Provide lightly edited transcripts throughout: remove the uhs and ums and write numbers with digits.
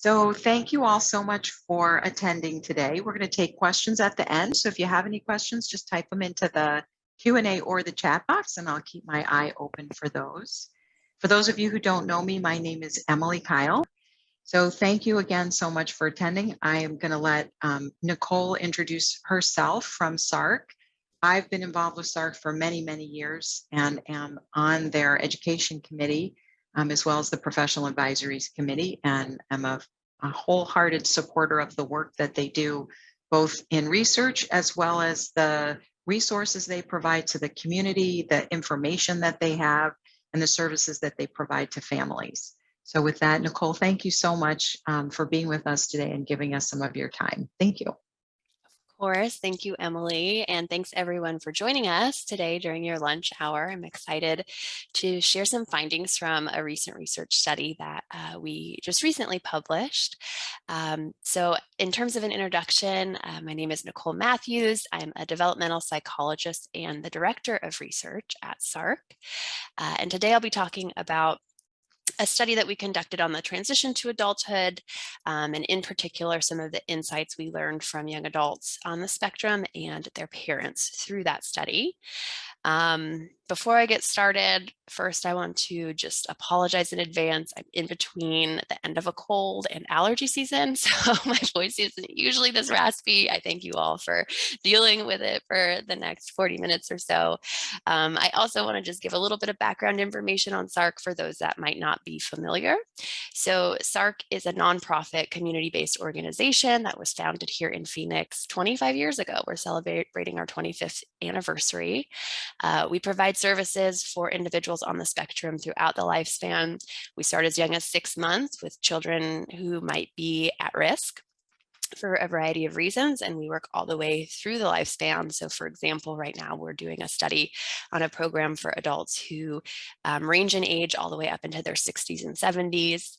So thank you all so much for attending today. We're going to take questions at the end. So if you have any questions, just type them into the Q&A or the chat box, and I'll keep my eye open for those. For those of you who don't know me, my name is Emily Kyle. So thank you again so much for attending. I am going to let Nicole introduce herself from SARC. I've been involved with SARC for many, many years and am on their education committee, as well as the professional advisories committee, and I'm a wholehearted supporter of the work that they do, both in research as well as the resources they provide to the community, the information that they have, and the services that they provide to families. So with that, Nicole, thank you so much for being with us today and giving us some of your time. Thank you. Of course. Thank you, Emily. And thanks everyone for joining us today during your lunch hour. I'm excited to share some findings from a recent research study that we just recently published. So in terms of an introduction, my name is Nicole Matthews. I'm a developmental psychologist and the director of research at SARC. And today I'll be talking about a study that we conducted on the transition to adulthood, and in particular, some of the insights we learned from young adults on the spectrum and their parents through that study. Before I get started, first I want to just apologize in advance. I'm in between the end of a cold and allergy season, so my voice isn't usually this raspy. I thank you all for dealing with it for the next 40 minutes or so. I also want to just give a little bit of background information on SARC for those that might not be familiar. So SARC is a nonprofit community-based organization that was founded here in Phoenix 25 years ago. We're celebrating our 25th anniversary. We provide services for individuals on the spectrum throughout the lifespan. We start as young as 6 months with children who might be at risk for a variety of reasons, and we work all the way through the lifespan. So for example, right now we're doing a study on a program for adults who range in age all the way up into their 60s and 70s.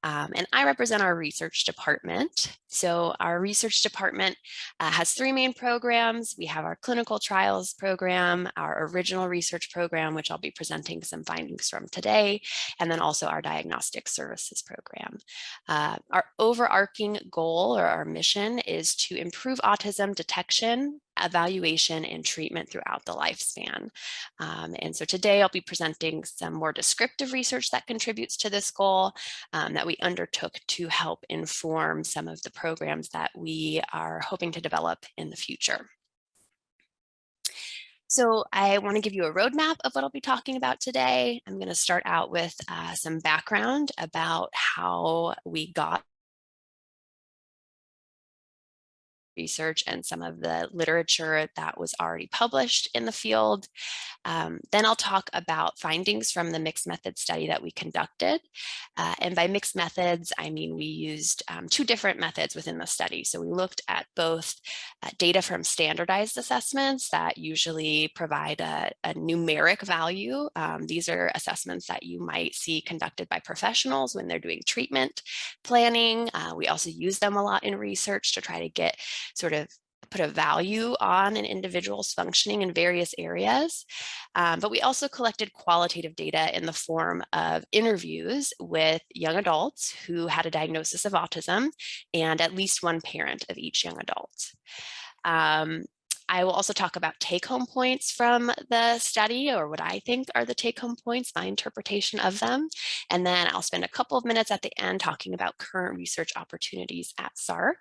And I represent our research department. So our research department has 3 main programs. We have our clinical trials program, our original research program, which I'll be presenting some findings from today, and then also our diagnostic services program. Our overarching goal, or our mission, is to improve autism detection, evaluation, and treatment throughout the lifespan. And so today I'll be presenting some more descriptive research that contributes to this goal that we undertook to help inform some of the programs that we are hoping to develop in the future. So I want to give you a roadmap of what I'll be talking about today. I'm going to start out with some background about how we got research and some of the literature that was already published in the field. Then I'll talk about findings from the mixed method study that we conducted. And by mixed methods, I mean we used 2 different methods within the study. So we looked at both data from standardized assessments that usually provide a numeric value. These are assessments that you might see conducted by professionals when they're doing treatment planning. We also use them a lot in research to try to get sort of put a value on an individual's functioning in various areas. But we also collected qualitative data in the form of interviews with young adults who had a diagnosis of autism and at least one parent of each young adult. I will also talk about take-home points from the study, or what I think are the take-home points, my interpretation of them. And then I'll spend a couple of minutes at the end talking about current research opportunities at SARC.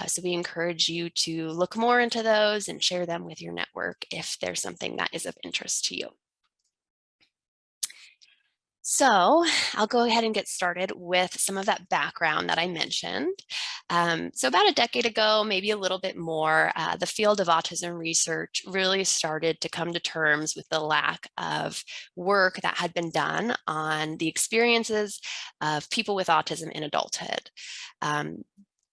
So we encourage you to look more into those and share them with your network if there's something that is of interest to you. So I'll go ahead and get started with some of that background that I mentioned. So about a decade ago, maybe a little bit more, the field of autism research really started to come to terms with the lack of work that had been done on the experiences of people with autism in adulthood.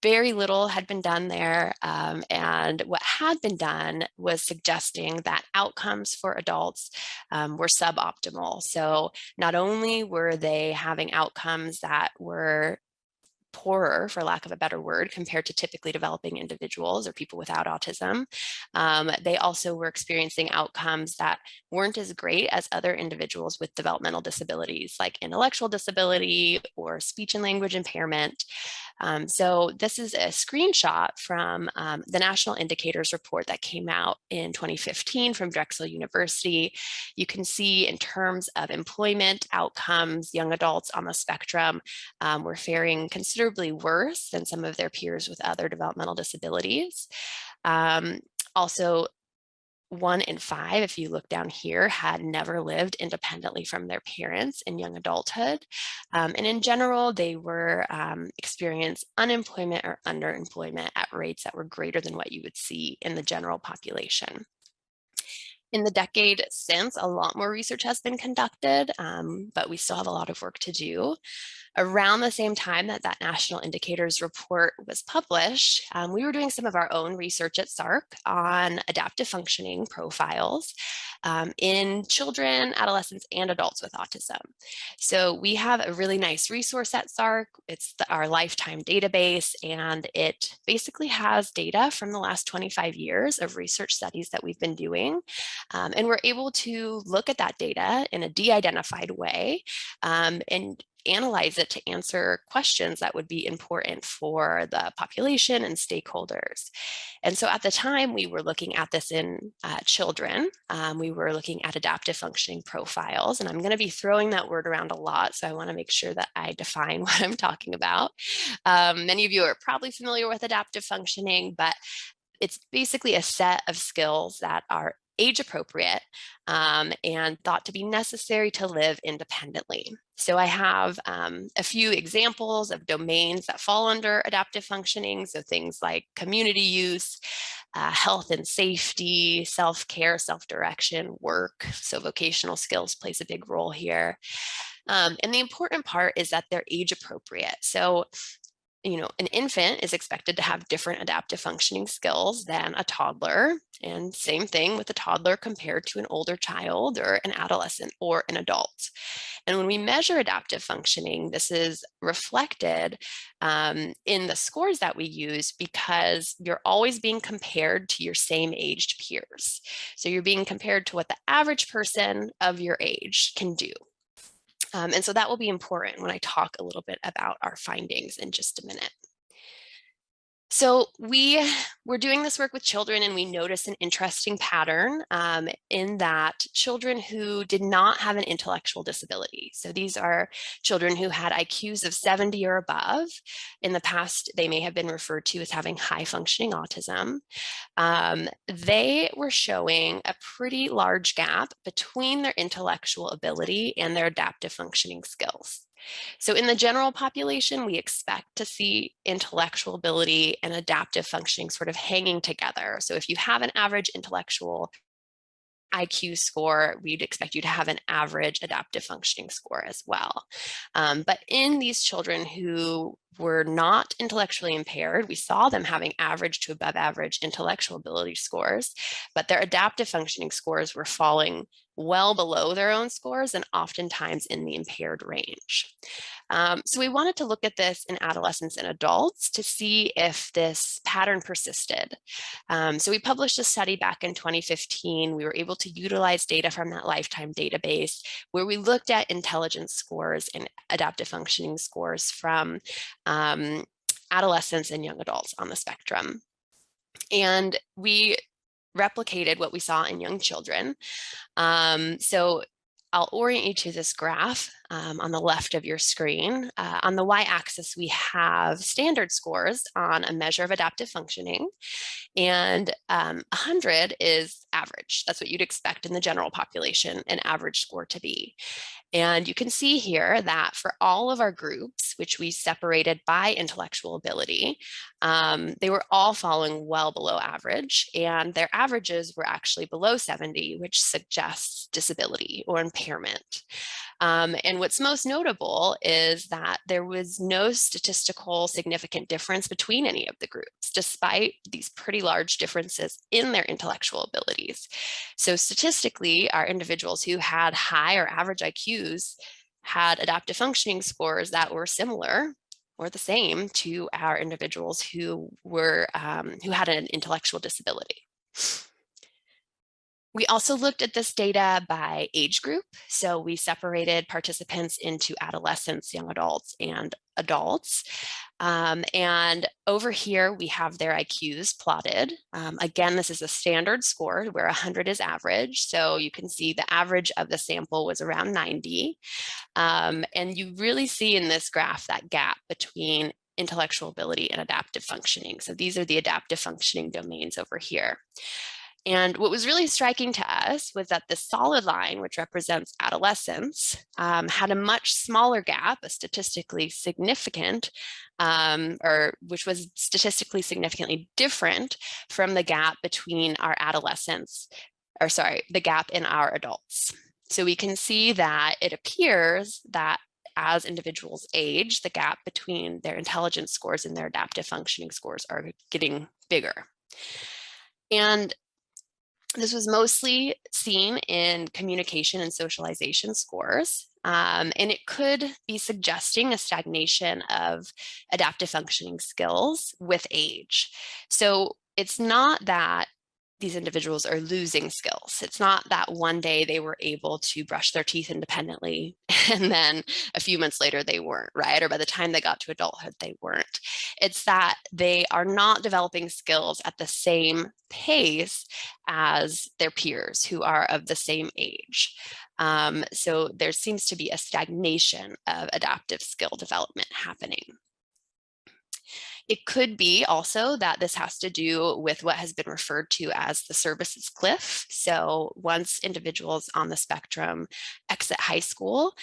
Very little had been done there, and what had been done was suggesting that outcomes for adults were suboptimal. So not only were they having outcomes that were poorer, for lack of a better word, compared to typically developing individuals or people without autism. They also were experiencing outcomes that weren't as great as other individuals with developmental disabilities, like intellectual disability or speech and language impairment. So this is a screenshot from the National Indicators report that came out in 2015 from Drexel University. You can see in terms of employment outcomes, young adults on the spectrum were faring considerably worse than some of their peers with other developmental disabilities. Also, 1 in 5, if you look down here, had never lived independently from their parents in young adulthood. And in general, they were experienced unemployment or underemployment at rates that were greater than what you would see in the general population. In the decade since, a lot more research has been conducted, but we still have a lot of work to do. Around the same time that that National Indicators report was published, we were doing some of our own research at SARC on adaptive functioning profiles in children, adolescents, and adults with autism. So we have a really nice resource at SARC. It's our lifetime database, and it basically has data from the last 25 years of research studies that we've been doing. And we're able to look at that data in a de-identified way and analyze it to answer questions that would be important for the population and stakeholders. And so at the time, we were looking at this in children. We were looking at adaptive functioning profiles, and I'm going to be throwing that word around a lot, so I want to make sure that I define what I'm talking about. Many of you are probably familiar with adaptive functioning, but it's basically a set of skills that are age appropriate and thought to be necessary to live independently. So I have a few examples of domains that fall under adaptive functioning. So things like community use, health and safety, self-care, self-direction, work. So vocational skills plays a big role here. And the important part is that they're age appropriate. So an infant is expected to have different adaptive functioning skills than a toddler, and same thing with a toddler compared to an older child or an adolescent or an adult. And when we measure adaptive functioning, this is reflected in the scores that we use, because you're always being compared to your same aged peers. So you're being compared to what the average person of your age can do. And so that will be important when I talk a little bit about our findings in just a minute. So we were doing this work with children, and we noticed an interesting pattern in that children who did not have an intellectual disability. So these are children who had IQs of 70 or above. In the past, they may have been referred to as having high functioning autism. They were showing a pretty large gap between their intellectual ability and their adaptive functioning skills. So in the general population, we expect to see intellectual ability and adaptive functioning sort of hanging together. So if you have an average intellectual IQ score, we'd expect you to have an average adaptive functioning score as well. But in these children who were not intellectually impaired, we saw them having average to above average intellectual ability scores, but their adaptive functioning scores were falling well below their own scores and oftentimes in the impaired range. So we wanted to look at this in adolescents and adults to see if this pattern persisted. So we published a study back in 2015. We were able to utilize data from that lifetime database where we looked at intelligence scores and adaptive functioning scores from adolescents and young adults on the spectrum. And we replicated what we saw in young children. So I'll orient you to this graph on the left of your screen. On the y-axis, we have standard scores on a measure of adaptive functioning, and 100 is average. That's what you'd expect in the general population, an average score to be. And you can see here that for all of our groups, which we separated by intellectual ability, they were all falling well below average, and their averages were actually below 70, which suggests disability or impairment. And what's most notable is that there was no statistical significant difference between any of the groups, despite these pretty large differences in their intellectual abilities. So statistically, our individuals who had high or average IQs had adaptive functioning scores that were similar, or the same to our individuals who had an intellectual disability. We also looked at this data by age group. So we separated participants into adolescents, young adults, and adults. And over here, we have their IQs plotted. Again, this is a standard score where 100 is average. So you can see the average of the sample was around 90. And you really see in this graph that gap between intellectual ability and adaptive functioning. So these are the adaptive functioning domains over here. And what was really striking to us was that the solid line, which represents adolescence, had a much smaller gap, a statistically significant, which was statistically significantly different from the gap between our adolescents, the gap in our adults. So we can see that it appears that as individuals age, the gap between their intelligence scores and their adaptive functioning scores are getting bigger. And this was mostly seen in communication and socialization scores, and it could be suggesting a stagnation of adaptive functioning skills with age. So it's not that these individuals are losing skills. It's not that one day they were able to brush their teeth independently and then a few months later they weren't, right? Or by the time they got to adulthood, they weren't. It's that they are not developing skills at the same pace as their peers who are of the same age. So there seems to be a stagnation of adaptive skill development happening. It could be also that this has to do with what has been referred to as the services cliff. So once individuals on the spectrum exit high school,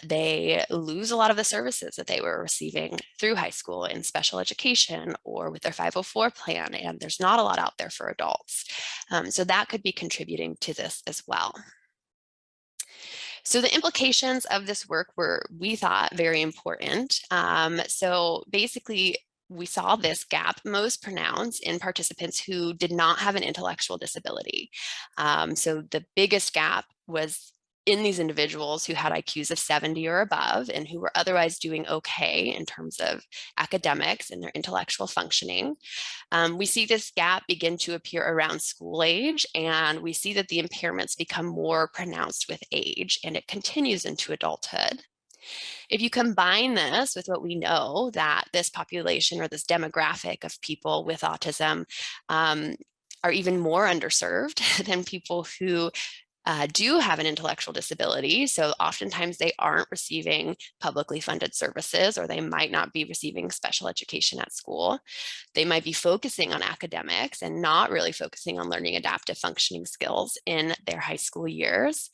they lose a lot of the services that they were receiving through high school in special education or with their 504 plan, and there's not a lot out there for adults. So that could be contributing to this as well. So the implications of this work were, we thought, very important. So basically, we saw this gap most pronounced in participants who did not have an intellectual disability. So the biggest gap was in these individuals who had IQs of 70 or above and who were otherwise doing okay in terms of academics and their intellectual functioning. We see this gap begin to appear around school age, and we see that the impairments become more pronounced with age, and it continues into adulthood. If you combine this with what we know that this population or this demographic of people with autism are even more underserved than people who do have an intellectual disability. So oftentimes they aren't receiving publicly funded services, or they might not be receiving special education at school. They might be focusing on academics and not really focusing on learning adaptive functioning skills in their high school years.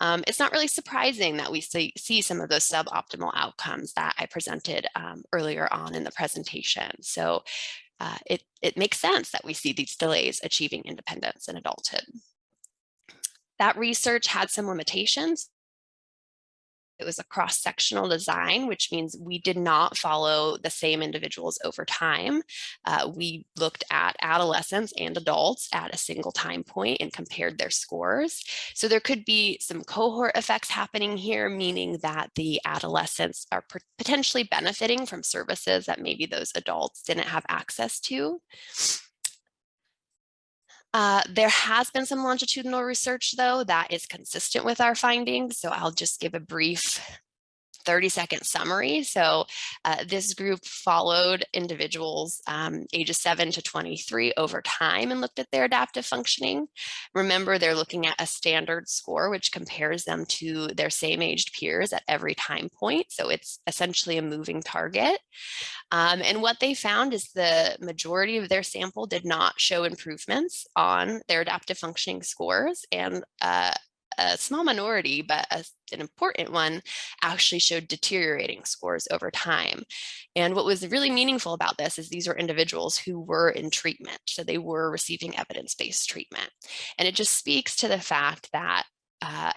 It's not really surprising that we see some of those suboptimal outcomes that I presented earlier on in the presentation. So it makes sense that we see these delays achieving independence in adulthood. That research had some limitations. It was a cross-sectional design, which means we did not follow the same individuals over time. We looked at adolescents and adults at a single time point and compared their scores. So there could be some cohort effects happening here, meaning that the adolescents are potentially benefiting from services that maybe those adults didn't have access to. There has been some longitudinal research, though, that is consistent with our findings. So I'll just give a brief 30-second summary. So this group followed individuals ages 7 to 23 over time and looked at their adaptive functioning. Remember, they're looking at a standard score, which compares them to their same aged peers at every time point. So it's essentially a moving target. And what they found is the majority of their sample did not show improvements on their adaptive functioning scores, and a small minority, but an important one, actually showed deteriorating scores over time. And what was really meaningful about this is these were individuals who were in treatment, so they were receiving evidence-based treatment. And it just speaks to the fact that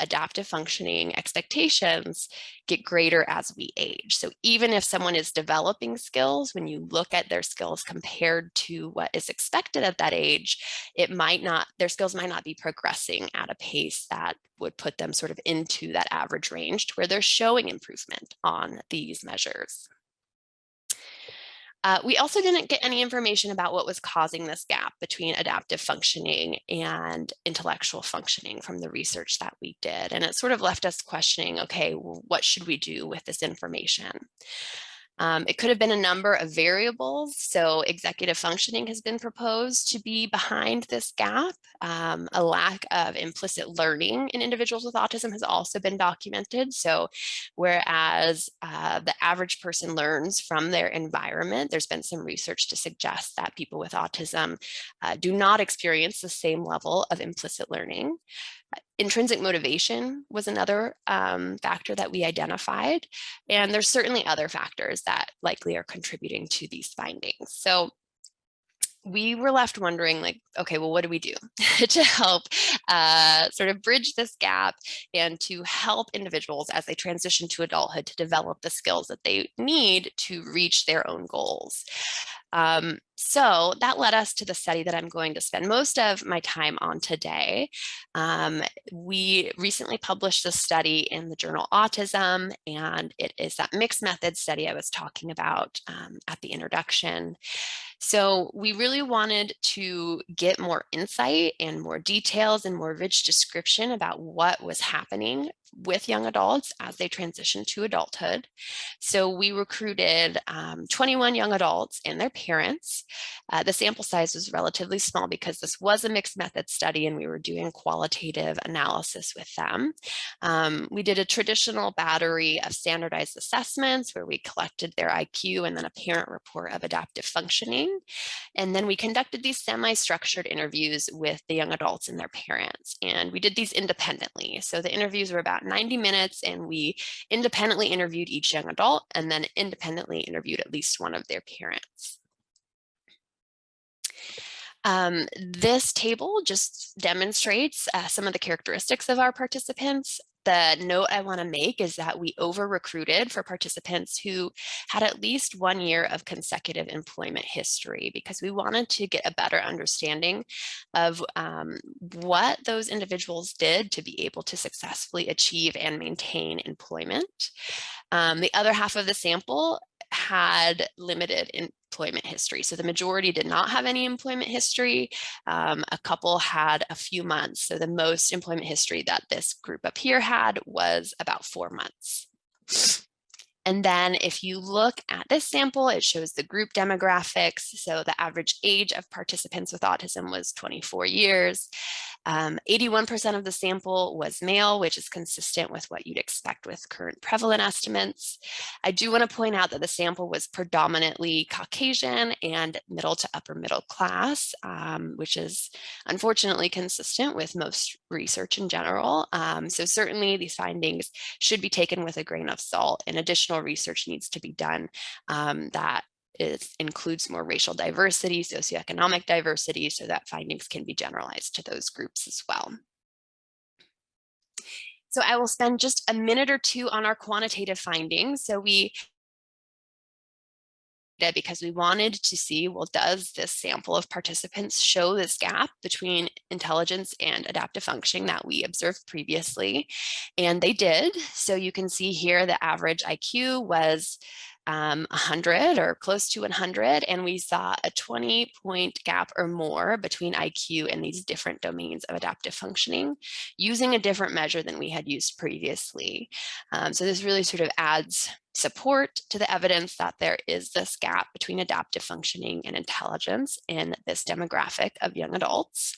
adaptive functioning expectations get greater as we age. So even if someone is developing skills, when you look at their skills compared to what is expected at that age, their skills might not be progressing at a pace that would put them sort of into that average range to where they're showing improvement on these measures. We also didn't get any information about what was causing this gap between adaptive functioning and intellectual functioning from the research that we did. And it sort of left us questioning, okay, well, what should we do with this information? It could have been a number of variables. So executive functioning has been proposed to be behind this gap. A lack of implicit learning in individuals with autism has also been documented. So whereas the average person learns from their environment, there's been some research to suggest that people with autism do not experience the same level of implicit learning. Intrinsic motivation was another factor that we identified. And there's certainly other factors that likely are contributing to these findings. So we were left wondering, like, okay, well, what do we do to help sort of bridge this gap and to help individuals as they transition to adulthood to develop the skills that they need to reach their own goals? So that led us to the study that I'm going to spend most of my time on today. We recently published this study in the journal Autism, and it is that mixed method study I was talking about at the introduction. So we really wanted to get more insight and more details and more rich description about what was happening with young adults as they transition to adulthood. So we recruited 21 young adults and their parents. The sample size was relatively small because this was a mixed method study and we were doing qualitative analysis with them. We did a traditional battery of standardized assessments where we collected their IQ and then a parent report of adaptive functioning. And then we conducted these semi-structured interviews with the young adults and their parents. And we did these independently. So the interviews were about 90 minutes and we independently interviewed each young adult and then independently interviewed at least one of their parents. This table just demonstrates some of the characteristics of our participants. The note I want to make is that we over-recruited for participants who had at least 1 year of consecutive employment history because we wanted to get a better understanding of what those individuals did to be able to successfully achieve and maintain employment. The other half of the sample had limited employment history. So the majority did not have any employment history. A couple had a few months. So the most employment history that this group up here had was about 4 months. And then if you look at this sample, it shows the group demographics. So the average age of participants with autism was 24 years. 81% of the sample was male, which is consistent with what you'd expect with current prevalent estimates. I do want to point out that the sample was predominantly Caucasian and middle to upper middle class, which is unfortunately consistent with most research in general. So certainly these findings should be taken with a grain of salt, and additional research needs to be done that includes more racial diversity, socioeconomic diversity, so that findings can be generalized to those groups as well. So I will spend just a minute or two on our quantitative findings. So because we wanted to see, well, does this sample of participants show this gap between intelligence and adaptive functioning that we observed previously? And they did. So you can see here the average IQ was 100 or close to 100, and we saw a 20-point gap or more between IQ and these different domains of adaptive functioning using a different measure than we had used previously. So this really sort of adds support to the evidence that there is this gap between adaptive functioning and intelligence in this demographic of young adults.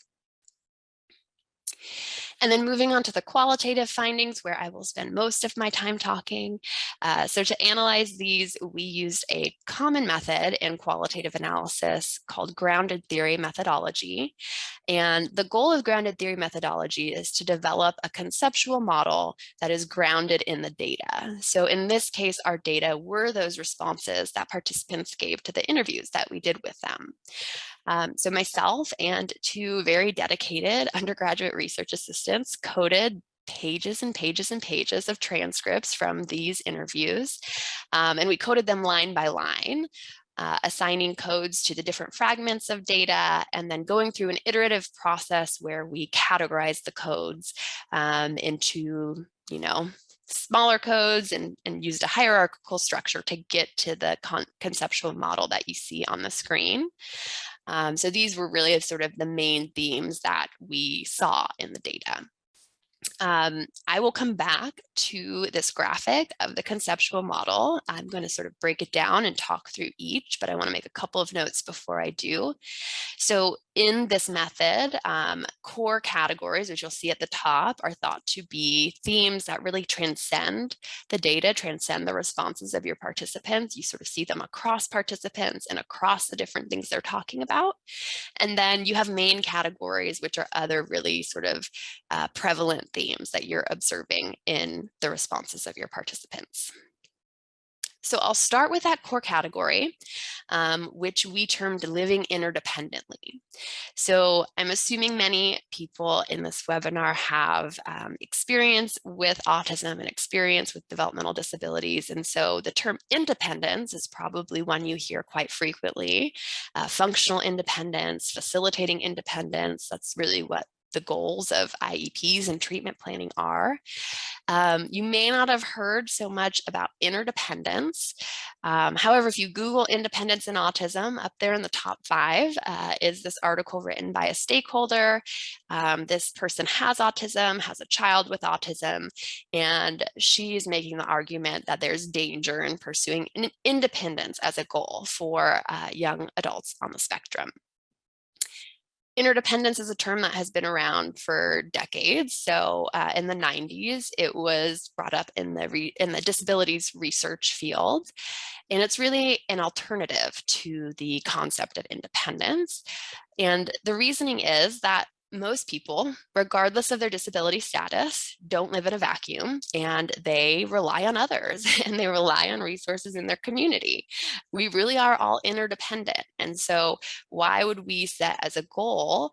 And then moving on to the qualitative findings, where I will spend most of my time talking. So to analyze these, we used a common method in qualitative analysis called grounded theory methodology. And the goal of grounded theory methodology is to develop a conceptual model that is grounded in the data. So in this case, our data were those responses that participants gave to the interviews that we did with them. So myself and two very dedicated undergraduate research assistants coded pages and pages and pages of transcripts from these interviews. And we coded them line by line, assigning codes to the different fragments of data, and then going through an iterative process where we categorize the codes into, smaller codes and used a hierarchical structure to get to the conceptual model that you see on the screen. So these were really sort of the main themes that we saw in the data. I will come back to this graphic of the conceptual model. I'm going to sort of break it down and talk through each, but I want to make a couple of notes before I do. So in this method, core categories, which you'll see at the top, are thought to be themes that really transcend the data, transcend the responses of your participants. You sort of see them across participants and across the different things they're talking about. And then you have main categories, which are other really sort of prevalent themes that you're observing in the responses of your participants. So I'll start with that core category, which we termed living interdependently. So I'm assuming many people in this webinar have experience with autism and experience with developmental disabilities. And so the term independence is probably one you hear quite frequently. Functional independence, facilitating independence, that's really what the goals of IEPs and treatment planning are. You may not have heard so much about interdependence. However, if you Google independence and autism, up there in the top 5 is this article written by a stakeholder. This person has autism, has a child with autism, and she's making the argument that there's danger in pursuing independence as a goal for young adults on the spectrum. Interdependence is a term that has been around for decades. So in the 90s, it was brought up in the disabilities research field. And it's really an alternative to the concept of independence. And the reasoning is that most people, regardless of their disability status, don't live in a vacuum, and they rely on others and they rely on resources in their community. We really are all interdependent. And so why would we set as a goal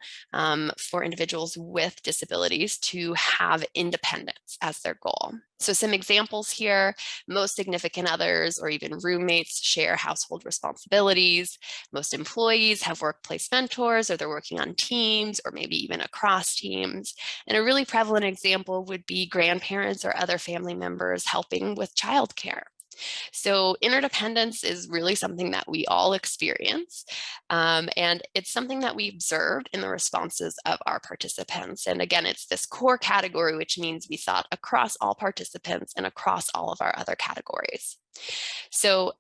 for individuals with disabilities to have independence as their goal? So some examples here: most significant others or even roommates share household responsibilities. Most employees have workplace mentors, or they're working on teams or maybe even across teams. And a really prevalent example would be grandparents or other family members helping with childcare. So interdependence is really something that we all experience. And it's something that we observed in the responses of our participants. And again, it's this core category, which means we thought across all participants and across all of our other categories. So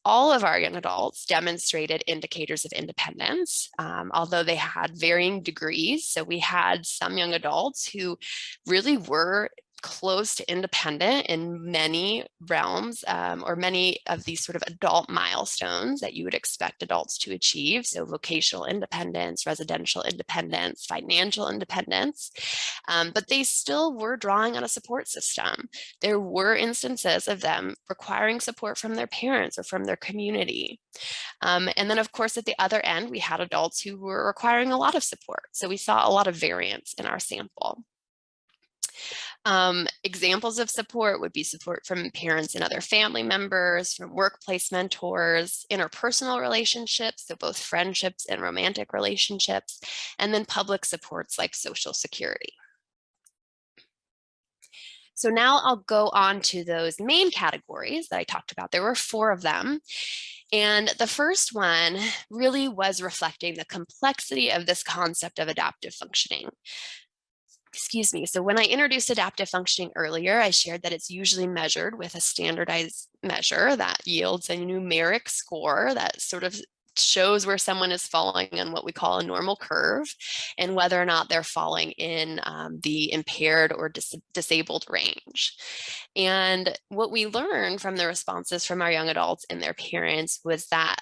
all of our young adults demonstrated indicators of independence, although they had varying degrees. So we had some young adults who really were close to independent in many realms, or many of these sort of adult milestones that you would expect adults to achieve. So vocational independence, residential independence, financial independence, but they still were drawing on a support system. There were instances of them requiring support from their parents or from their community. And then of course, at the other end, we had adults who were requiring a lot of support. So we saw a lot of variance in our sample. Examples of support would be support from parents and other family members, from workplace mentors, interpersonal relationships, so both friendships and romantic relationships, and then public supports like Social Security. So now I'll go on to those main categories that I talked about. There were 4 of them. And the first one really was reflecting the complexity of this concept of adaptive functioning. Excuse me. So when I introduced adaptive functioning earlier, I shared that it's usually measured with a standardized measure that yields a numeric score that sort of shows where someone is falling on what we call a normal curve, and whether or not they're falling in the impaired or disabled range. And what we learned from the responses from our young adults and their parents was that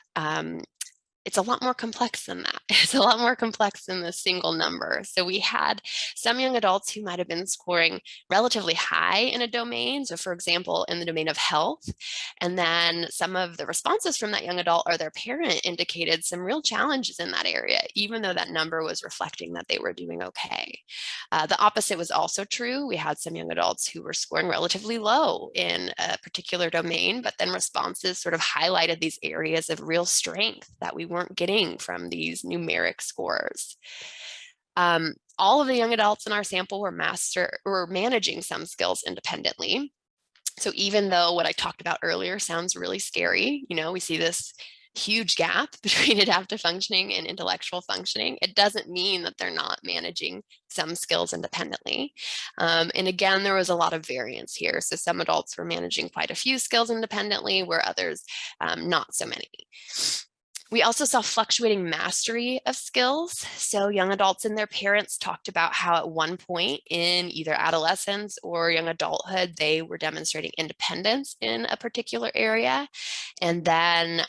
it's a lot more complex than that. It's a lot more complex than the single number. So we had some young adults who might have been scoring relatively high in a domain. So for example, in the domain of health, and then some of the responses from that young adult or their parent indicated some real challenges in that area, even though that number was reflecting that they were doing okay. The opposite was also true. We had some young adults who were scoring relatively low in a particular domain, but then responses sort of highlighted these areas of real strength that we weren't getting from these numeric scores. All of the young adults in our sample were managing some skills independently. So even though what I talked about earlier sounds really scary, we see this huge gap between adaptive functioning and intellectual functioning, it doesn't mean that they're not managing some skills independently. And again, there was a lot of variance here. So some adults were managing quite a few skills independently, where others not so many. We also saw fluctuating mastery of skills. So young adults and their parents talked about how at one point in either adolescence or young adulthood, they were demonstrating independence in a particular area. And then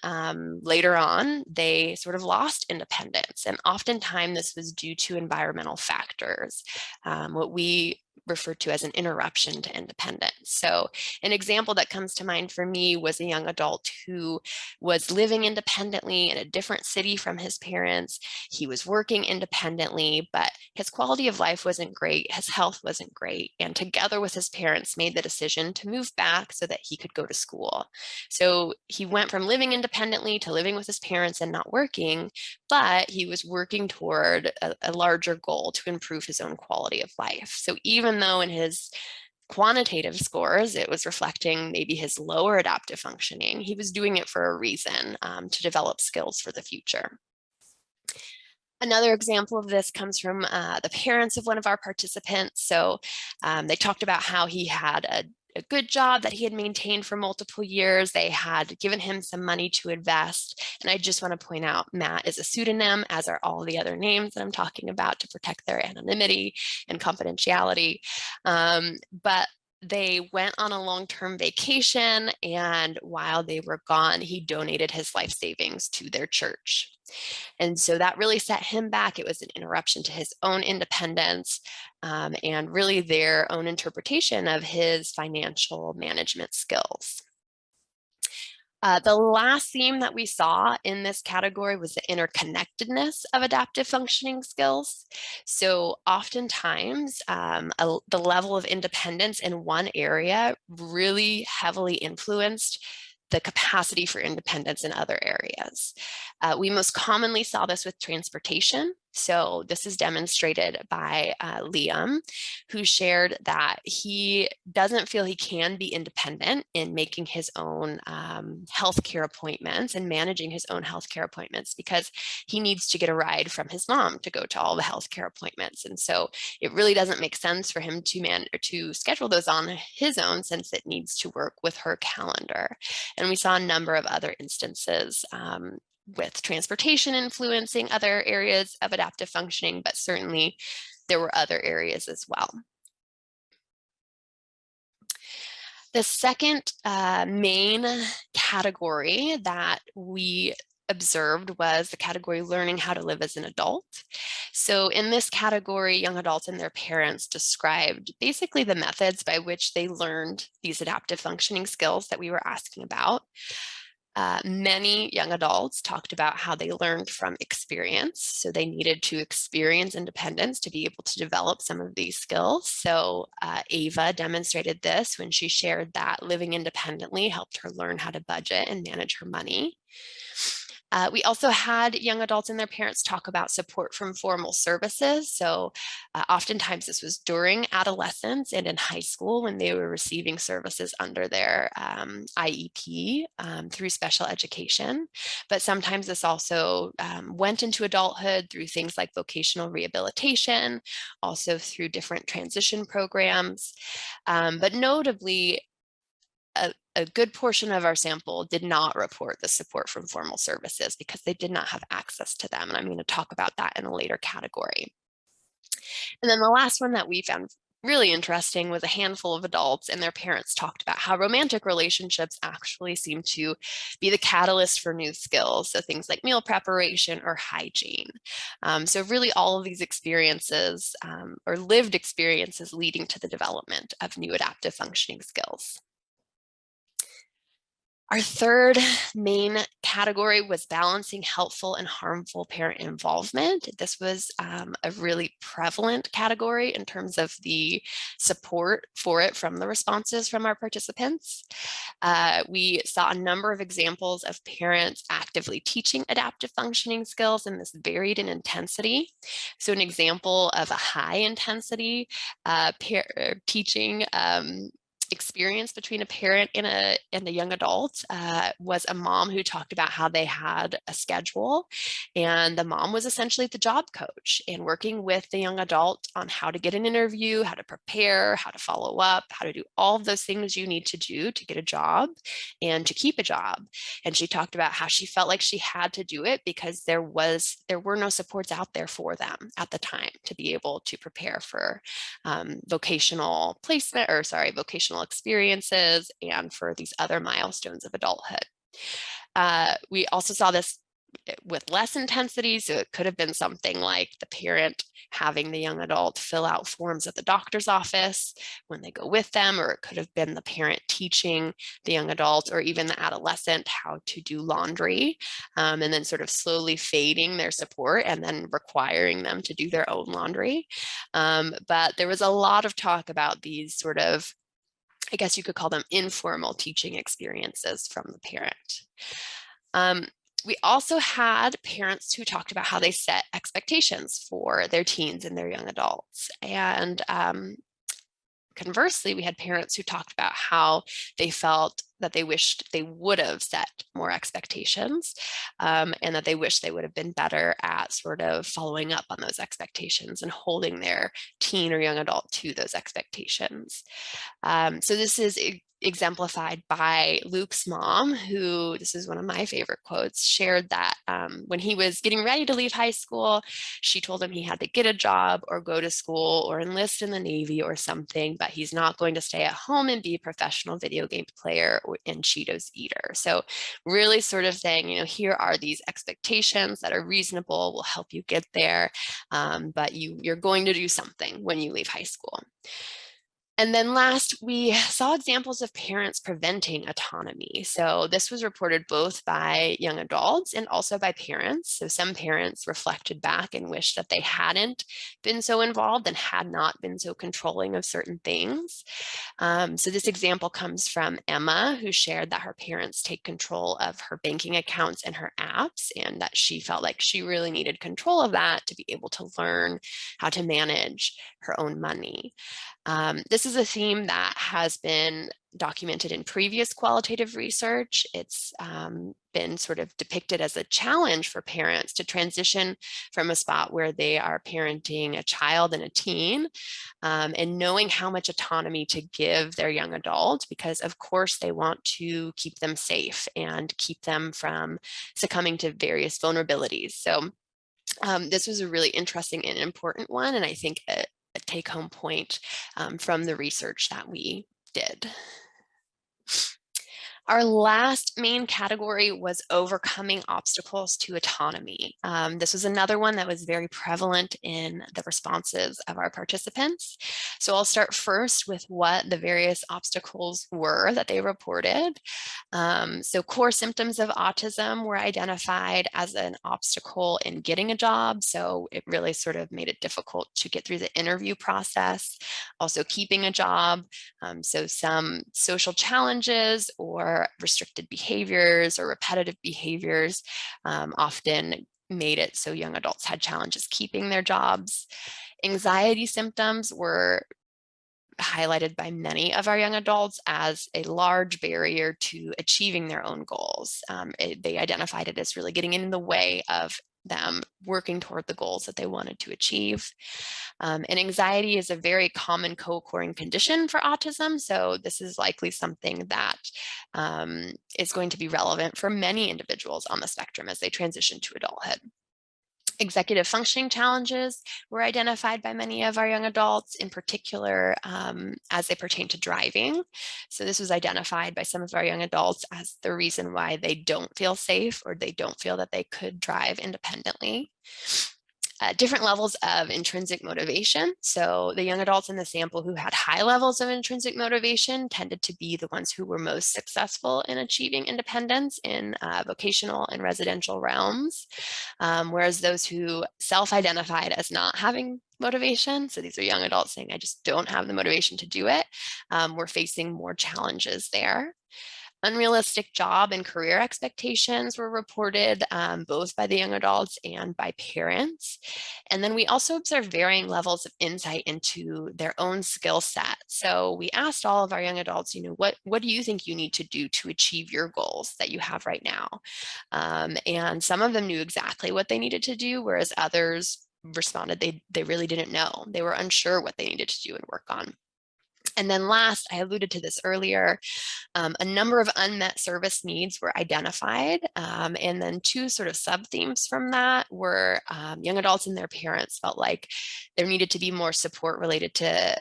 later on, they sort of lost independence. And oftentimes this was due to environmental factors, what we refer to as an interruption to independence. So an example that comes to mind for me was a young adult who was living independently in a different city from his parents. He was working independently, but his quality of life wasn't great. His health wasn't great. And together with his parents, made the decision to move back so that he could go to school. So he went from living independently to living with his parents and not working, but he was working toward a larger goal to improve his own quality of life. So even though in his quantitative scores, it was reflecting maybe his lower adaptive functioning, he was doing it for a reason, to develop skills for the future. Another example of this comes from the parents of one of our participants. So they talked about how he had a good job that he had maintained for multiple years. They had given him some money to invest. And I just want to point out, Matt is a pseudonym, as are all the other names that I'm talking about, to protect their anonymity and confidentiality. But they went on a long-term vacation, and while they were gone, he donated his life savings to their church. And so that really set him back. It was an interruption to his own independence, and really their own interpretation of his financial management skills. The last theme that we saw in this category was the interconnectedness of adaptive functioning skills. So oftentimes, the level of independence in one area really heavily influenced the capacity for independence in other areas. We most commonly saw this with transportation. So this is demonstrated by Liam, who shared that he doesn't feel he can be independent in making his own healthcare appointments and managing his own healthcare appointments, because he needs to get a ride from his mom to go to all the healthcare appointments. And so it really doesn't make sense for him to schedule those on his own, since it needs to work with her calendar. And we saw a number of other instances with transportation influencing other areas of adaptive functioning, but certainly there were other areas as well. The second main category that we observed was the category learning how to live as an adult. So in this category, young adults and their parents described basically the methods by which they learned these adaptive functioning skills that we were asking about. Many young adults talked about how they learned from experience. So they needed to experience independence to be able to develop some of these skills. So Ava demonstrated this when she shared that living independently helped her learn how to budget and manage her money. We also had young adults and their parents talk about support from formal services. So oftentimes this was during adolescence and in high school when they were receiving services under their IEP through special education. But sometimes this also went into adulthood through things like vocational rehabilitation, also through different transition programs. But notably, a good portion of our sample did not report the support from formal services because they did not have access to them. And I'm going to talk about that in a later category. And then the last one that we found really interesting was a handful of adults and their parents talked about how romantic relationships actually seem to be the catalyst for new skills. So things like meal preparation or hygiene. So really all of these experiences or lived experiences leading to the development of new adaptive functioning skills. Our third main category was balancing helpful and harmful parent involvement. This was a really prevalent category in terms of the support for it from the responses from our participants. We saw a number of examples of parents actively teaching adaptive functioning skills, and this varied in intensity. So an example of a high intensity teaching experience between a parent and a young adult was a mom who talked about how they had a schedule, and the mom was essentially the job coach and working with the young adult on how to get an interview, how to prepare, how to follow up, how to do all of those things you need to do to get a job and to keep a job. And she talked about how she felt like she had to do it because there were no supports out there for them at the time to be able to prepare for vocational placement, or sorry, vocational experiences, and for these other milestones of adulthood. We also saw this with less intensity. So it could have been something like the parent having the young adult fill out forms at the doctor's office when they go with them, or it could have been the parent teaching the young adult or even the adolescent how to do laundry, and then sort of slowly fading their support and then requiring them to do their own laundry. But there was a lot of talk about these sort of, I guess you could call them informal teaching experiences from the parent. We also had parents who talked about how they set expectations for their teens and their young adults. And conversely, we had parents who talked about how they felt that they wished they would have set more expectations, and that they wish they would have been better at sort of following up on those expectations and holding their teen or young adult to those expectations. So this is exemplified by Luke's mom, who, this is one of my favorite quotes, shared that when he was getting ready to leave high school, she told him he had to get a job or go to school or enlist in the Navy or something, but he's not going to stay at home and be a professional video game player and Cheetos eater. So really sort of saying, here are these expectations that are reasonable, will help you get there, but you're going to do something when you leave high school. And then last, we saw examples of parents preventing autonomy. So this was reported both by young adults and also by parents. So some parents reflected back and wished that they hadn't been so involved and had not been so controlling of certain things. So this example comes from Emma, who shared that her parents take control of her banking accounts and her apps, and that she felt like she really needed control of that to be able to learn how to manage her own money. This is a theme that has been documented in previous qualitative research. It's been sort of depicted as a challenge for parents to transition from a spot where they are parenting a child and a teen, and knowing how much autonomy to give their young adult, because of course they want to keep them safe and keep them from succumbing to various vulnerabilities. So this was a really interesting and important one, and I think a take-home point from the research that we did. Our last main category was overcoming obstacles to autonomy. This was another one that was very prevalent in the responses of our participants. So I'll start first with what the various obstacles were that they reported. So core symptoms of autism were identified as an obstacle in getting a job. So it really sort of made it difficult to get through the interview process. Also keeping a job. So some social challenges or restricted behaviors or repetitive behaviors often made it so young adults had challenges keeping their jobs. Anxiety symptoms were highlighted by many of our young adults as a large barrier to achieving their own goals. They identified it as really getting in the way of them working toward the goals that they wanted to achieve. And anxiety is a very common co-occurring condition for autism. So this is likely something that is going to be relevant for many individuals on the spectrum as they transition to adulthood. Executive functioning challenges were identified by many of our young adults, in particular as they pertain to driving. So this was identified by some of our young adults as the reason why they don't feel safe or they don't feel that they could drive independently. Different levels of intrinsic motivation. So the young adults in the sample who had high levels of intrinsic motivation tended to be the ones who were most successful in achieving independence in vocational and residential realms, whereas those who self-identified as not having motivation, so these are young adults saying, I just don't have the motivation to do it, were facing more challenges there. Unrealistic job and career expectations were reported both by the young adults and by parents. And then we also observed varying levels of insight into their own skill set. So we asked all of our young adults, what do you think you need to do to achieve your goals that you have right now? And some of them knew exactly what they needed to do, whereas others responded they really didn't know. They were unsure what they needed to do and work on. And then last, I alluded to this earlier, a number of unmet service needs were identified. And then two sort of sub-themes from that were young adults and their parents felt like there needed to be more support related to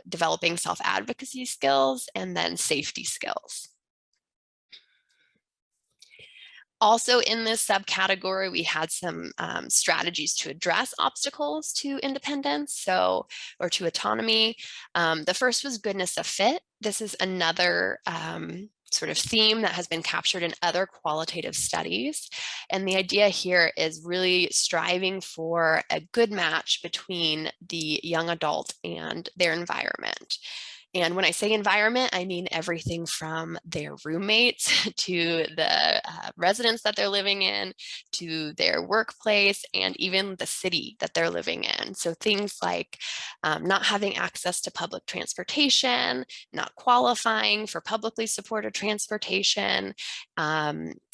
developing self-advocacy skills and then safety skills. Also in this subcategory, we had some strategies to address obstacles to independence, or to autonomy. The first was goodness of fit. This is another sort of theme that has been captured in other qualitative studies. And the idea here is really striving for a good match between the young adult and their environment. And when I say environment, I mean everything from their roommates to the residence that they're living in, to their workplace, and even the city that they're living in. So things like not having access to public transportation, not qualifying for publicly supported transportation,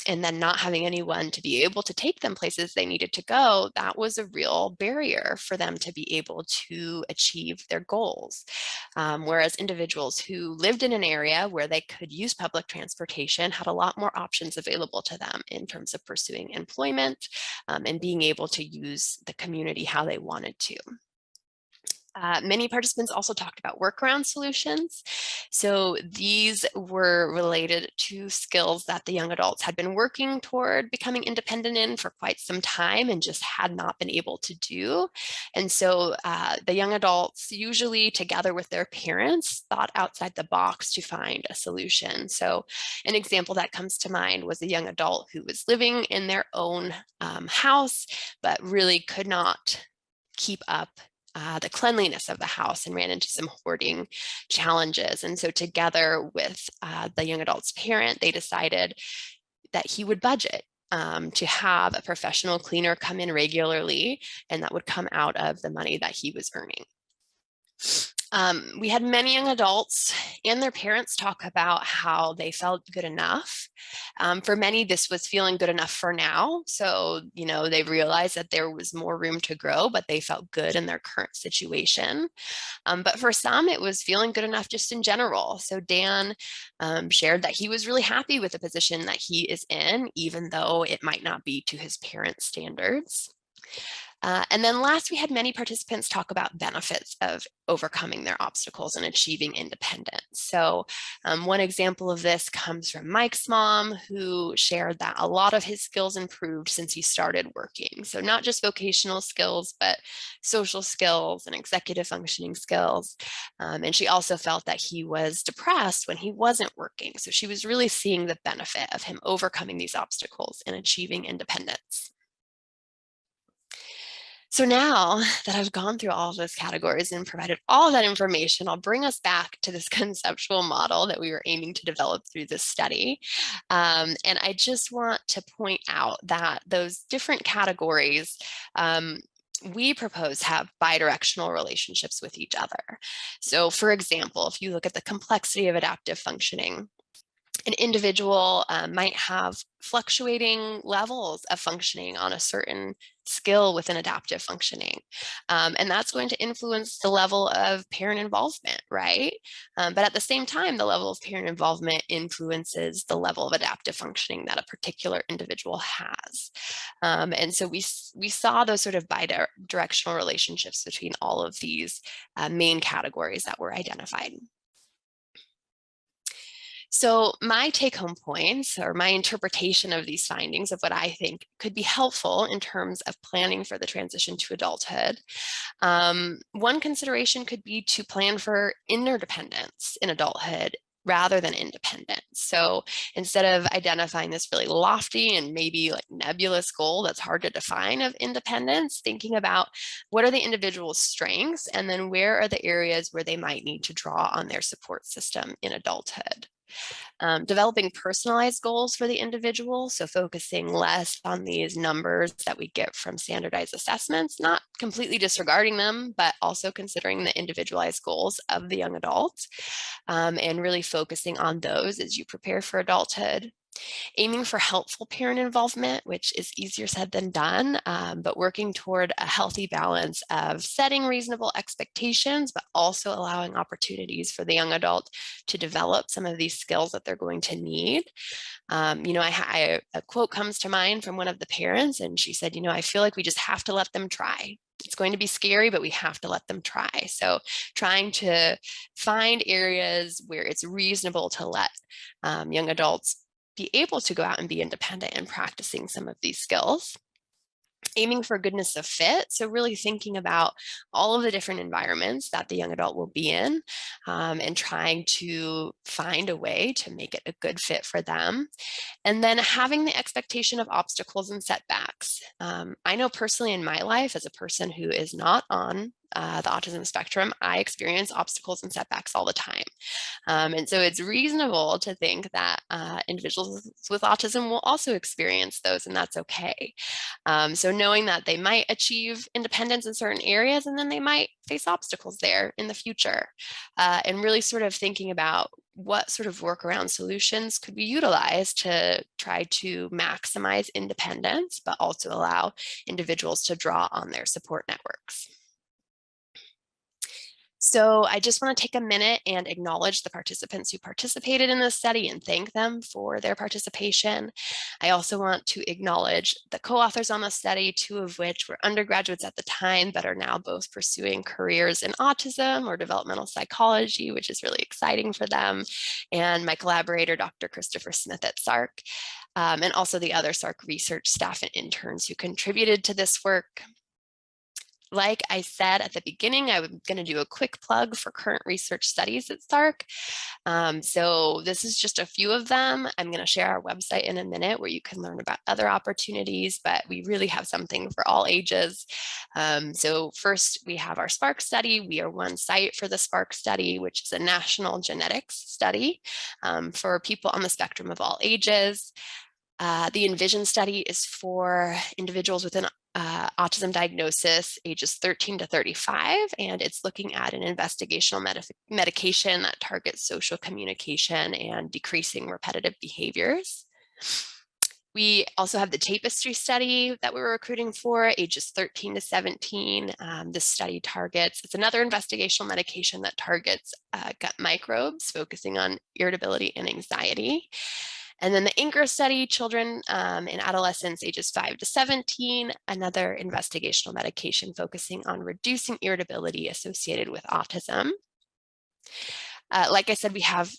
and then not having anyone to be able to take them places they needed to go, that was a real barrier for them to be able to achieve their goals. Whereas individuals who lived in an area where they could use public transportation had a lot more options available to them in terms of pursuing employment and being able to use the community how they wanted to. Many participants also talked about workaround solutions. So these were related to skills that the young adults had been working toward becoming independent in for quite some time and just had not been able to do. And so the young adults, usually together with their parents, thought outside the box to find a solution. So an example that comes to mind was a young adult who was living in their own house, but really could not keep up the cleanliness of the house and ran into some hoarding challenges. And so together with the young adult's parent, they decided that he would budget to have a professional cleaner come in regularly, and that would come out of the money that he was earning. We had many young adults and their parents talk about how they felt good enough. For many, this was feeling good enough for now. So, they realized that there was more room to grow, but they felt good in their current situation. But for some, it was feeling good enough just in general. So Dan shared that he was really happy with the position that he is in, even though it might not be to his parents' standards. And then last, we had many participants talk about benefits of overcoming their obstacles and achieving independence. So one example of this comes from Mike's mom, who shared that a lot of his skills improved since he started working. So not just vocational skills, but social skills and executive functioning skills. And she also felt that he was depressed when he wasn't working. So she was really seeing the benefit of him overcoming these obstacles and achieving independence. So now that I've gone through all of those categories and provided all of that information, I'll bring us back to this conceptual model that we were aiming to develop through this study. And I just want to point out that those different categories we propose have bidirectional relationships with each other. So for example, if you look at the complexity of adaptive functioning, an individual might have fluctuating levels of functioning on a certain skill within adaptive functioning. And that's going to influence the level of parent involvement, right? But at the same time, the level of parent involvement influences the level of adaptive functioning that a particular individual has. And so we saw those sort of bidirectional relationships between all of these main categories that were identified. So my take-home points, or my interpretation of these findings of what I think could be helpful in terms of planning for the transition to adulthood. One consideration could be to plan for interdependence in adulthood rather than independence. So instead of identifying this really lofty and maybe like nebulous goal that's hard to define of independence, thinking about what are the individual's strengths and then where are the areas where they might need to draw on their support system in adulthood. Developing personalized goals for the individual, so focusing less on these numbers that we get from standardized assessments, not completely disregarding them, but also considering the individualized goals of the young adult, and really focusing on those as you prepare for adulthood. Aiming for helpful parent involvement, which is easier said than done, but working toward a healthy balance of setting reasonable expectations, but also allowing opportunities for the young adult to develop some of these skills that they're going to need. A quote comes to mind from one of the parents, and she said, I feel like we just have to let them try. It's going to be scary, but we have to let them try. So trying to find areas where it's reasonable to let young adults be able to go out and be independent and practicing some of these skills. Aiming for goodness of fit. So really thinking about all of the different environments that the young adult will be in, and trying to find a way to make it a good fit for them. And then having the expectation of obstacles and setbacks. I know personally in my life, as a person who is not on the autism spectrum, I experience obstacles and setbacks all the time. And so it's reasonable to think that individuals with autism will also experience those, and that's okay. So knowing that they might achieve independence in certain areas, and then they might face obstacles there in the future, and really sort of thinking about what sort of workaround solutions could we utilize to try to maximize independence, but also allow individuals to draw on their support networks. So I just want to take a minute and acknowledge the participants who participated in this study and thank them for their participation. I also want to acknowledge the co-authors on the study, 2 of which were undergraduates at the time, but are now both pursuing careers in autism or developmental psychology, which is really exciting for them, and my collaborator, Dr. Christopher Smith at SARC, and also the other SARC research staff and interns who contributed to this work. Like I said at the beginning, I'm going to do a quick plug for current research studies at SARC. So this is just a few of them. I'm going to share our website in a minute where you can learn about other opportunities, but we really have something for all ages. So first, we have our SPARC study. We are one site for the SPARC study, which is a national genetics study for people on the spectrum of all ages. The Envision study is for individuals with an autism diagnosis, ages 13 to 35, and it's looking at an investigational medication that targets social communication and decreasing repetitive behaviors. We also have the Tapestry study that we were recruiting for, ages 13 to 17. This study targets, it's another investigational medication that targets gut microbes, focusing on irritability and anxiety. And then the Anchor study, children and adolescents ages 5 to 17, another investigational medication focusing on reducing irritability associated with autism. Like I said, we have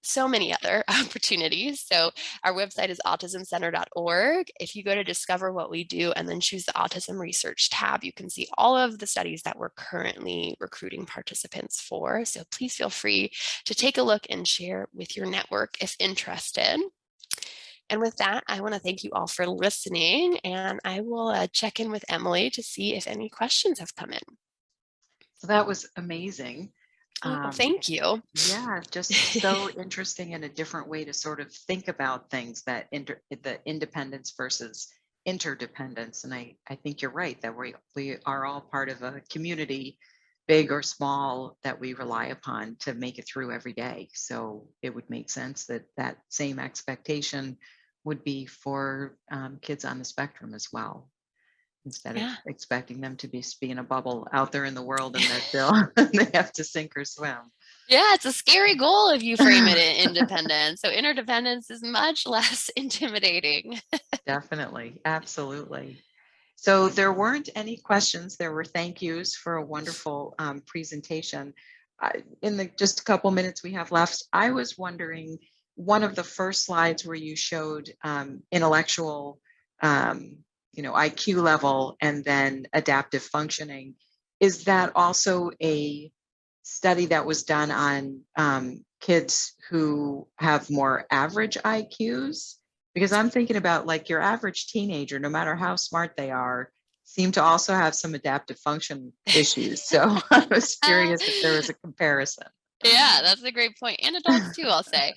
so many other opportunities. So our website is autismcenter.org. If you go to discover what we do and then choose the autism research tab, you can see all of the studies that we're currently recruiting participants for. So please feel free to take a look and share with your network if interested. And with that, I want to thank you all for listening, and I will check in with Emily to see if any questions have come in. So that was amazing. Thank you. Yeah, just so interesting and a different way to sort of think about things, that the independence versus interdependence. And I think you're right that we are all part of a community, big or small, that we rely upon to make it through every day. So it would make sense that that same expectation would be for kids on the spectrum as well, instead of expecting them to be in a bubble out there in the world and that they have to sink or swim. Yeah, it's a scary goal if you frame it in independence. So interdependence is much less intimidating. Definitely. Absolutely. So there weren't any questions. There were thank yous for a wonderful presentation. In the just a couple minutes we have left, I was wondering, one of the first slides where you showed intellectual IQ level and then adaptive functioning, is that also a study that was done on kids who have more average IQs? Because I'm thinking about, like, your average teenager, no matter how smart they are, seem to also have some adaptive function issues. So I was curious if there was a comparison. Yeah, that's a great point. And adults too, I'll say.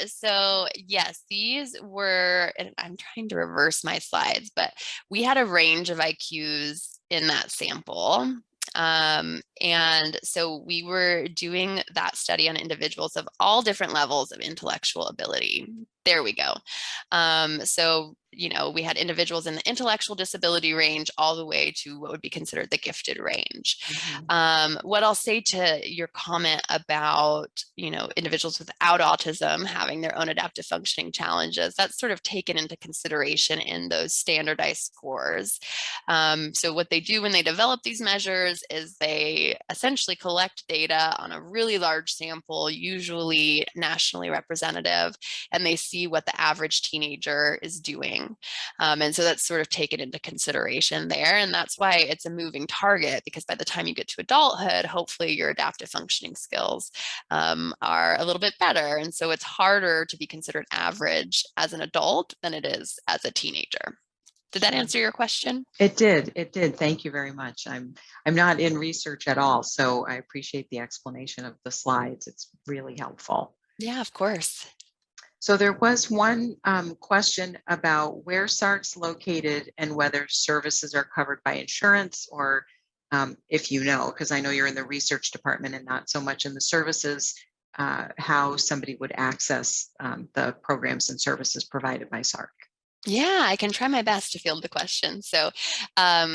So yes, these were, and I'm trying to reverse my slides, but we had a range of IQs in that sample. And so we were doing that study on individuals of all different levels of intellectual ability. There we go. So, we had individuals in the intellectual disability range all the way to what would be considered the gifted range. What I'll say to your comment about, individuals without autism having their own adaptive functioning challenges, that's sort of taken into consideration in those standardized scores. So what they do when they develop these measures is they essentially collect data on a really large sample, usually nationally representative, and they see what the average teenager is doing. And so that's sort of taken into consideration there. And that's why it's a moving target, because by the time you get to adulthood, hopefully your adaptive functioning skills are a little bit better. And so it's harder to be considered average as an adult than it is as a teenager. Did that answer your question? It did. It did. Thank you very much. I'm not in research at all, so I appreciate the explanation of the slides. It's really helpful. Yeah, of course. So there was one question about where SARC's located and whether services are covered by insurance, or if because I know you're in the research department and not so much in the services, how somebody would access the programs and services provided by SARC. Yeah, I can try my best to field the question. So our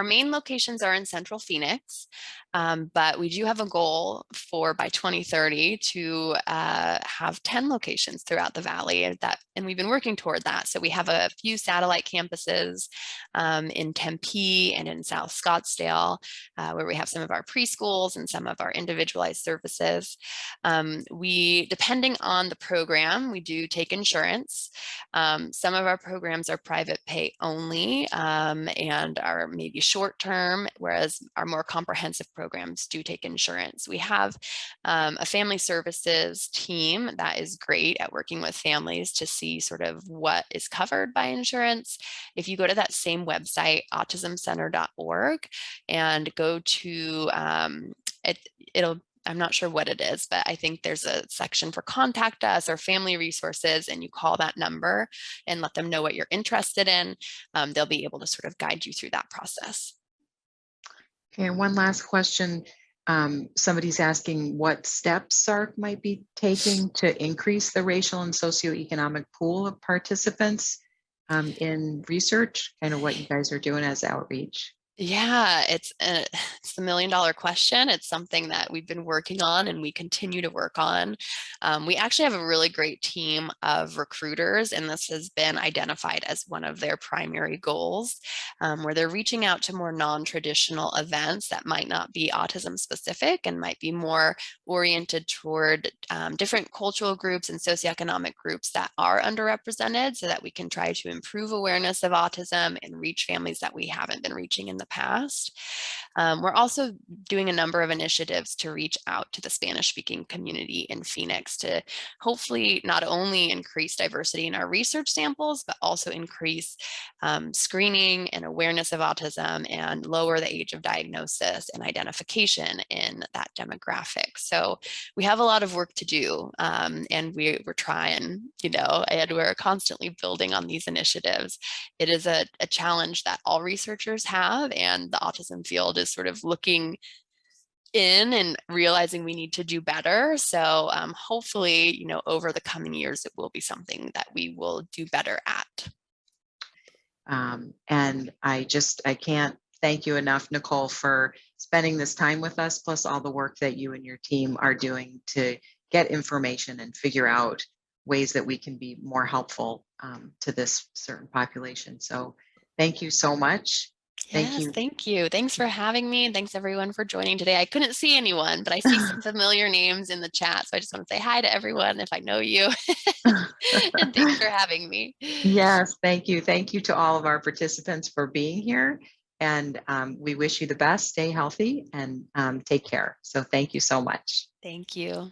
main locations are in Central Phoenix, but we do have a goal for by 2030 to have 10 locations throughout the valley, and we've been working toward that. So we have a few satellite campuses in Tempe and in South Scottsdale, where we have some of our preschools and some of our individualized services. Depending on the program, we do take insurance. Some of our programs are private pay only and are maybe short term, whereas our more comprehensive programs do take insurance. We have a family services team that is great at working with families to see sort of what is covered by insurance. If you go to that same website, autismcenter.org, and go to I'm not sure what it is, but I think there's a section for contact us or family resources, and you call that number and let them know what you're interested in. They'll be able to sort of guide you through that process. Okay, and one last question. Somebody's asking what steps SARC might be taking to increase the racial and socioeconomic pool of participants in research, kind of what you guys are doing as outreach. Yeah, it's the million-dollar question. It's something that we've been working on and we continue to work on. We actually have a really great team of recruiters, and this has been identified as one of their primary goals, where they're reaching out to more non-traditional events that might not be autism specific and might be more oriented toward different cultural groups and socioeconomic groups that are underrepresented, so that we can try to improve awareness of autism and reach families that we haven't been reaching in the past. We're also doing a number of initiatives to reach out to the Spanish-speaking community in Phoenix to hopefully not only increase diversity in our research samples, but also increase screening and awareness of autism and lower the age of diagnosis and identification in that demographic. So we have a lot of work to do, and we're trying, and we're constantly building on these initiatives. It is a challenge that all researchers have, and the autism field is sort of looking in and realizing we need to do better. So hopefully, over the coming years, it will be something that we will do better at. And I can't thank you enough, Nicole, for spending this time with us, plus all the work that you and your team are doing to get information and figure out ways that we can be more helpful to this certain population. So thank you so much. Yes, thank you. Thanks for having me. And thanks everyone for joining today. I couldn't see anyone, but I see some familiar names in the chat. So I just want to say hi to everyone if I know you. And thanks for having me. Yes, thank you. Thank you to all of our participants for being here. And we wish you the best. Stay healthy and take care. So thank you so much. Thank you.